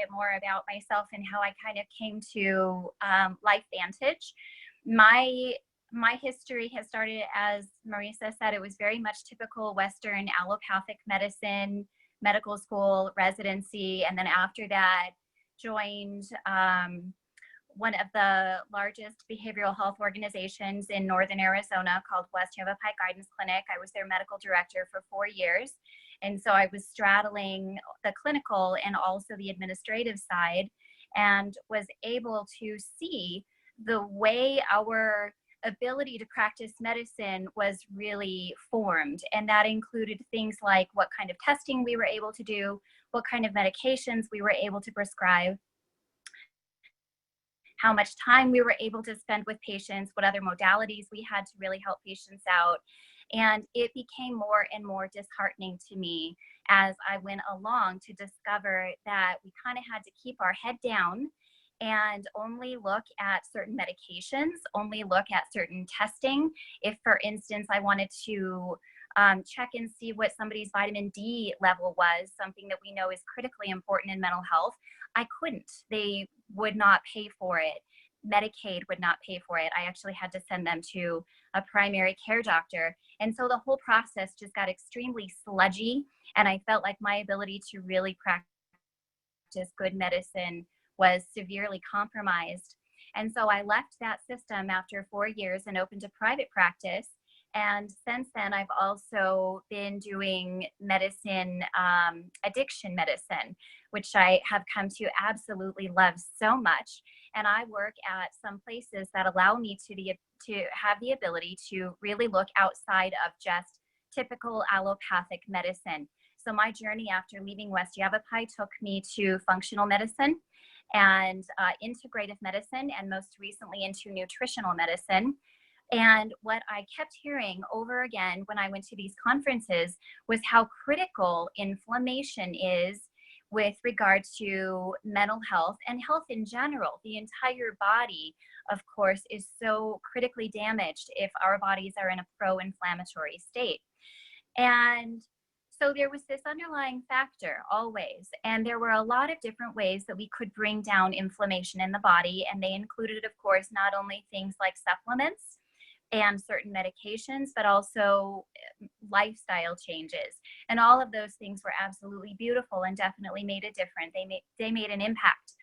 more about myself and how I kind of came to LifeVantage. My history has started, as Marisa said, it was very much typical Western allopathic medicine, medical school, residency, and then after that joined one of the largest behavioral health organizations in Northern Arizona called West Yavapai Guidance Clinic. I was their medical director for 4 years. And so I was straddling the clinical and also the administrative side, and was able to see the way our ability to practice medicine was really formed. And that included things like what kind of testing we were able to do, what kind of medications we were able to prescribe, how much time we were able to spend with patients, what other modalities we had to really help patients out. And it became more and more disheartening to me as I went along to discover that we kind of had to keep our head down and only look at certain medications, only look at certain testing. If, for instance, I wanted to check and see what somebody's vitamin D level was, something that we know is critically important in mental health, I couldn't. They would not pay for it. Medicaid would not pay for it. I actually had to send them to a primary care doctor. And so the whole process just got extremely sludgy. And I felt like my ability to really practice good medicine was severely compromised. And so I left that system after 4 years and opened a private practice. And since then, I've also been doing medicine, addiction medicine, which I have come to absolutely love so much. And I work at some places that allow me to have the ability to really look outside of just typical allopathic medicine. So my journey after leaving West Yavapai took me to functional medicine and integrative medicine, and most recently into nutritional medicine. And what I kept hearing over again when I went to these conferences was how critical inflammation is with regard to mental health and health in general. The entire body, of course, is so critically damaged if our bodies are in a pro-inflammatory state. And so there was this underlying factor always, and there were a lot of different ways that we could bring down inflammation in the body. And they included, of course, not only things like supplements and certain medications, but also lifestyle changes. And all of those things were absolutely beautiful and definitely made a difference. They made an impact.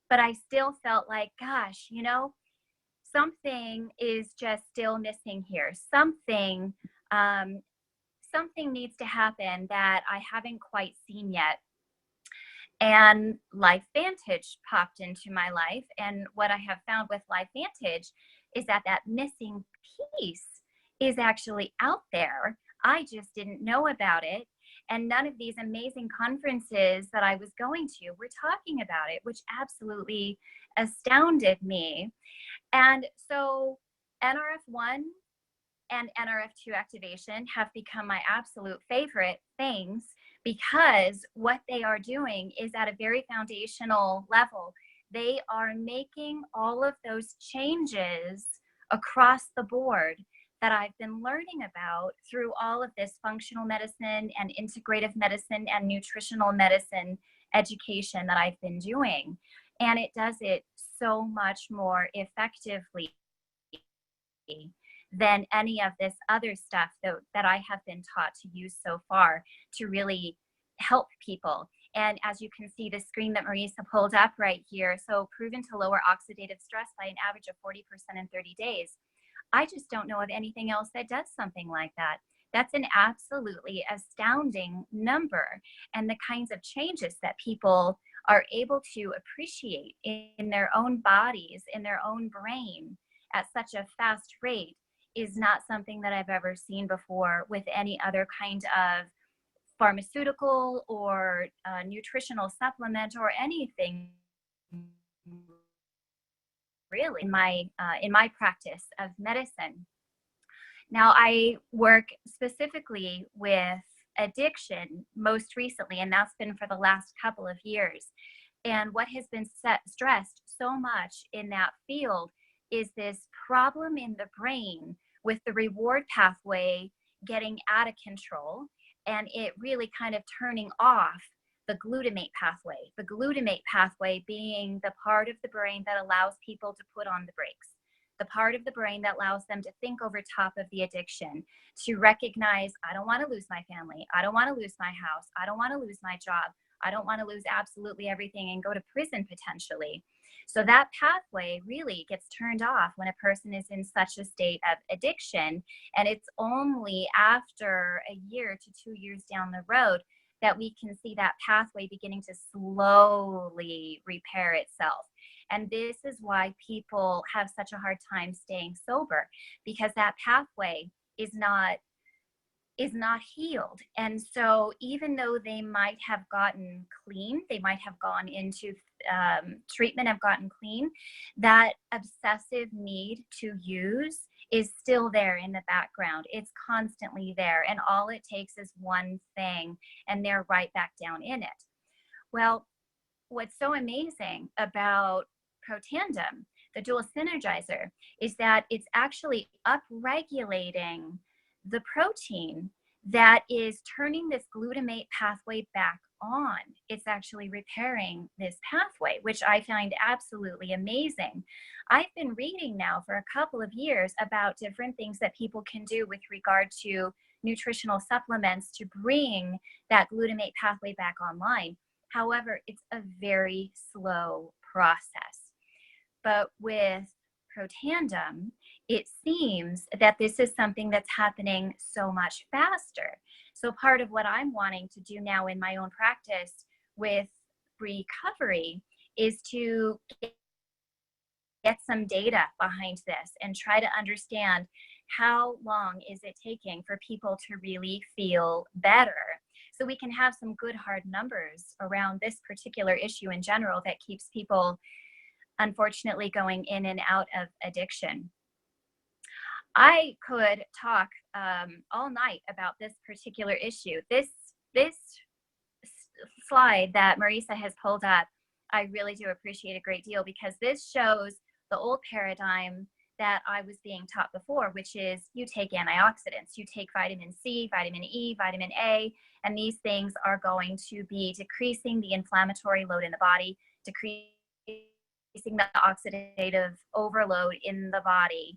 But I still felt like, gosh, something is just still missing here. Something needs to happen that I haven't quite seen yet. And LifeVantage popped into my life. And what I have found with LifeVantage is that missing piece is actually out there. I just didn't know about it. And none of these amazing conferences that I was going to were talking about it, which absolutely astounded me. And so NRF1 and NRF2 activation have become my absolute favorite things, because what they are doing is at a very foundational level. They are making all of those changes across the board that I've been learning about through all of this functional medicine and integrative medicine and nutritional medicine education that I've been doing. And it does it so much more effectively than any of this other stuff that I have been taught to use so far to really help people. And as you can see, the screen that Marisa pulled up right here, so proven to lower oxidative stress by an average of 40% in 30 days. I just don't know of anything else that does something like that. That's an absolutely astounding number. And the kinds of changes that people are able to appreciate in their own bodies, in their own brain at such a fast rate is not something that I've ever seen before with any other kind of pharmaceutical or nutritional supplement or anything really in my practice of medicine. Now, I work specifically with addiction most recently, and that's been for the last couple of years. And what has been stressed so much in that field is this problem in the brain with the reward pathway getting out of control, and it really kind of turning off the glutamate pathway being the part of the brain that allows people to put on the brakes, the part of the brain that allows them to think over top of the addiction, to recognize, I don't want to lose my family. I don't want to lose my house. I don't want to lose my job. I don't want to lose absolutely everything and go to prison potentially. So that pathway really gets turned off when a person is in such a state of addiction. And it's only after a year to 2 years down the road that we can see that pathway beginning to slowly repair itself. And this is why people have such a hard time staying sober, because that pathway is not healed. And so even though they might have gotten clean, they might have gone into treatment, have gotten clean, that obsessive need to use is still there in the background. It's constantly there. And all it takes is one thing and they're right back down in it. Well, what's so amazing about Protandim, the dual synergizer, is that it's actually upregulating the protein that is turning this glutamate pathway back on. It's actually repairing this pathway, which I find absolutely amazing. I've been reading now for a couple of years about different things that people can do with regard to nutritional supplements to bring that glutamate pathway back online. However, it's a very slow process. But with Protandim, it seems that this is something that's happening so much faster. So part of what I'm wanting to do now in my own practice with recovery is to get some data behind this and try to understand how long is it taking for people to really feel better, so we can have some good hard numbers around this particular issue in general that keeps people unfortunately going in and out of addiction. I could talk all night about this particular issue. This slide that Marisa has pulled up, I really do appreciate a great deal, because this shows the old paradigm that I was being taught before, which is you take antioxidants, you take vitamin C, vitamin E, vitamin A, and these things are going to be decreasing the inflammatory load in the body, decreasing the oxidative overload in the body.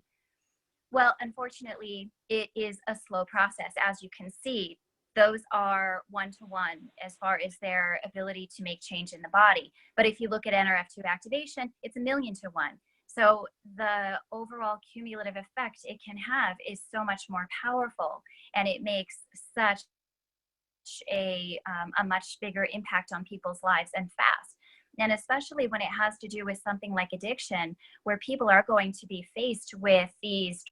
Well, unfortunately, it is a slow process. As you can see, those are one-to-one as far as their ability to make change in the body. But if you look at NRF2 activation, it's 1,000,000 to 1. So the overall cumulative effect it can have is so much more powerful, and it makes such a much bigger impact on people's lives and fast. And especially when it has to do with something like addiction, where people are going to be faced with these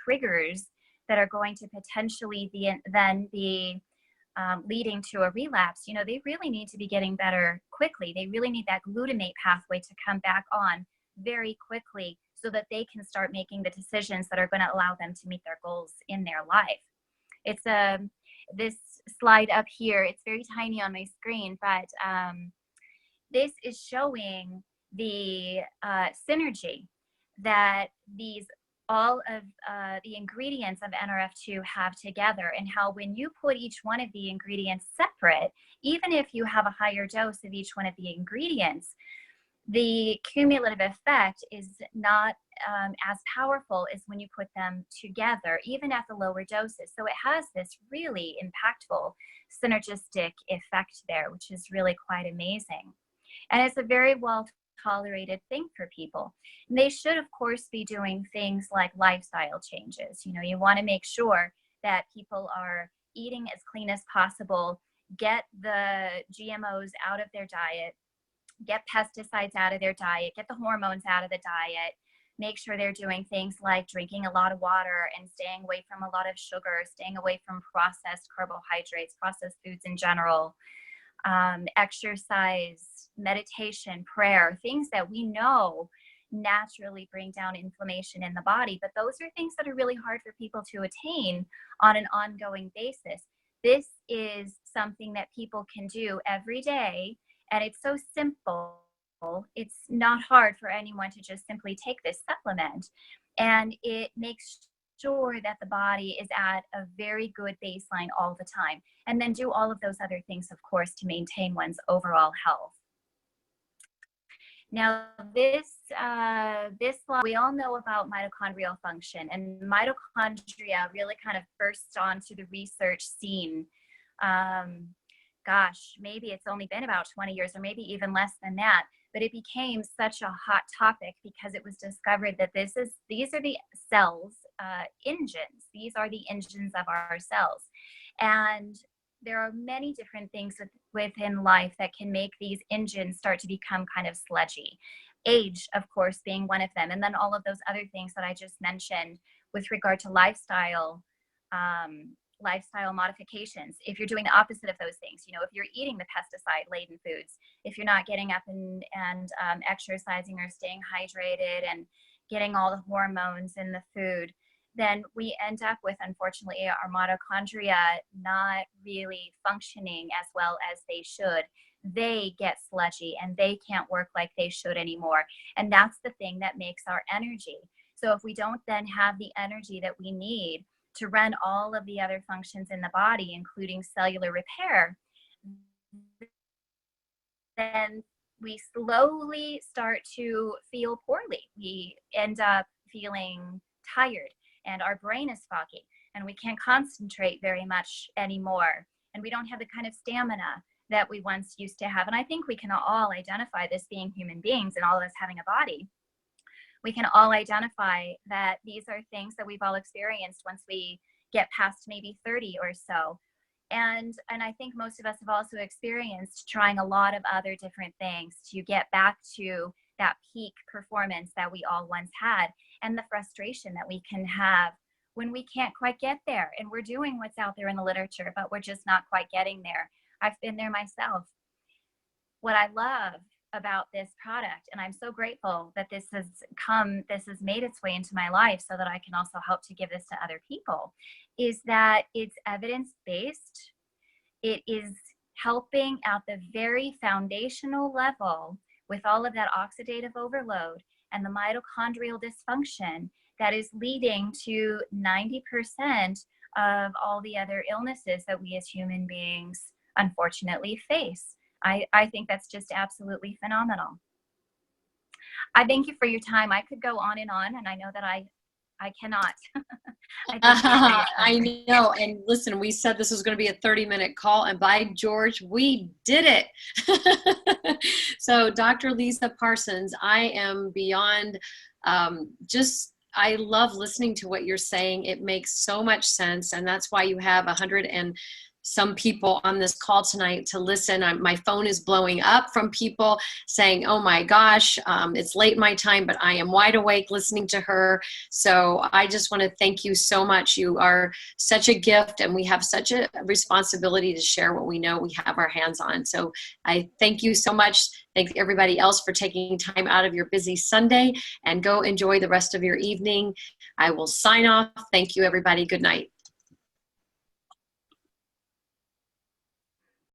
triggers that are going to potentially then be leading to a relapse. You know, they really need to be getting better quickly. They really need that glutamate pathway to come back on very quickly so that they can start making the decisions that are going to allow them to meet their goals in their life. It's this slide up here, it's very tiny on my screen, but this is showing the synergy that all of the ingredients of NRF2 have together, and how when you put each one of the ingredients separate, even if you have a higher dose of each one of the ingredients, the cumulative effect is not as powerful as when you put them together, even at the lower doses. So it has this really impactful synergistic effect there, which is really quite amazing. And it's a very well tolerated thing for people. And they should, of course, be doing things like lifestyle changes. You know, you want to make sure that people are eating as clean as possible, get the GMOs out of their diet, get pesticides out of their diet, get the hormones out of the diet, make sure they're doing things like drinking a lot of water and staying away from a lot of sugar, staying away from processed carbohydrates, processed foods in general, exercise, meditation, prayer, things that we know naturally bring down inflammation in the body. But those are things that are really hard for people to attain on an ongoing basis. This is something that people can do every day, and it's so simple. It's not hard for anyone to just simply take this supplement, and it makes sure that the body is at a very good baseline all the time, and then do all of those other things, of course, to maintain one's overall health. Now, this slide, we all know about mitochondrial function, and mitochondria really kind of burst onto the research scene. Gosh, maybe it's only been about 20 years, or maybe even less than that. But it became such a hot topic because it was discovered that these are the cells, engines. These are the engines of our cells, and there are many different things within life that can make these engines start to become kind of sludgy. Age, of course, being one of them. And then all of those other things that I just mentioned with regard to lifestyle modifications. If you're doing the opposite of those things, if you're eating the pesticide-laden foods, if you're not getting up and exercising or staying hydrated and getting all the hormones in the food, then we end up with, unfortunately, our mitochondria not really functioning as well as they should. They get sludgy and they can't work like they should anymore. And that's the thing that makes our energy. So if we don't then have the energy that we need to run all of the other functions in the body, including cellular repair, then we slowly start to feel poorly. We end up feeling tired, and our brain is foggy, and we can't concentrate very much anymore, and we don't have the kind of stamina that we once used to have. And I think we can all identify this, being human beings and all of us having a body. We can all identify that these are things that we've all experienced once we get past maybe 30 or so. And I think most of us have also experienced trying a lot of other different things to get back to that peak performance that we all once had, and the frustration that we can have when we can't quite get there. And we're doing what's out there in the literature, but we're just not quite getting there. I've been there myself. What I love about this product, and I'm so grateful that this has made its way into my life so that I can also help to give this to other people, is that it's evidence-based. It is helping at the very foundational level with all of that oxidative overload and the mitochondrial dysfunction that is leading to 90% of all the other illnesses that we as human beings unfortunately face. I think that's just absolutely phenomenal. I thank you for your time. I could go on, and I know that I cannot. I know. And listen, we said this was going to be a 30-minute call, and by George, we did it. So Dr. Lisa Parsons, I am beyond I love listening to what you're saying. It makes so much sense. And that's why you have 100 and some people on this call tonight to listen. My phone is blowing up from people saying, oh my gosh, it's late my time, but I am wide awake listening to her. So I just want to thank you so much. You are such a gift, and we have such a responsibility to share what we know we have our hands on. So I thank you so much. Thank everybody else for taking time out of your busy Sunday, and go enjoy the rest of your evening. I will sign off. Thank you, everybody. Good night.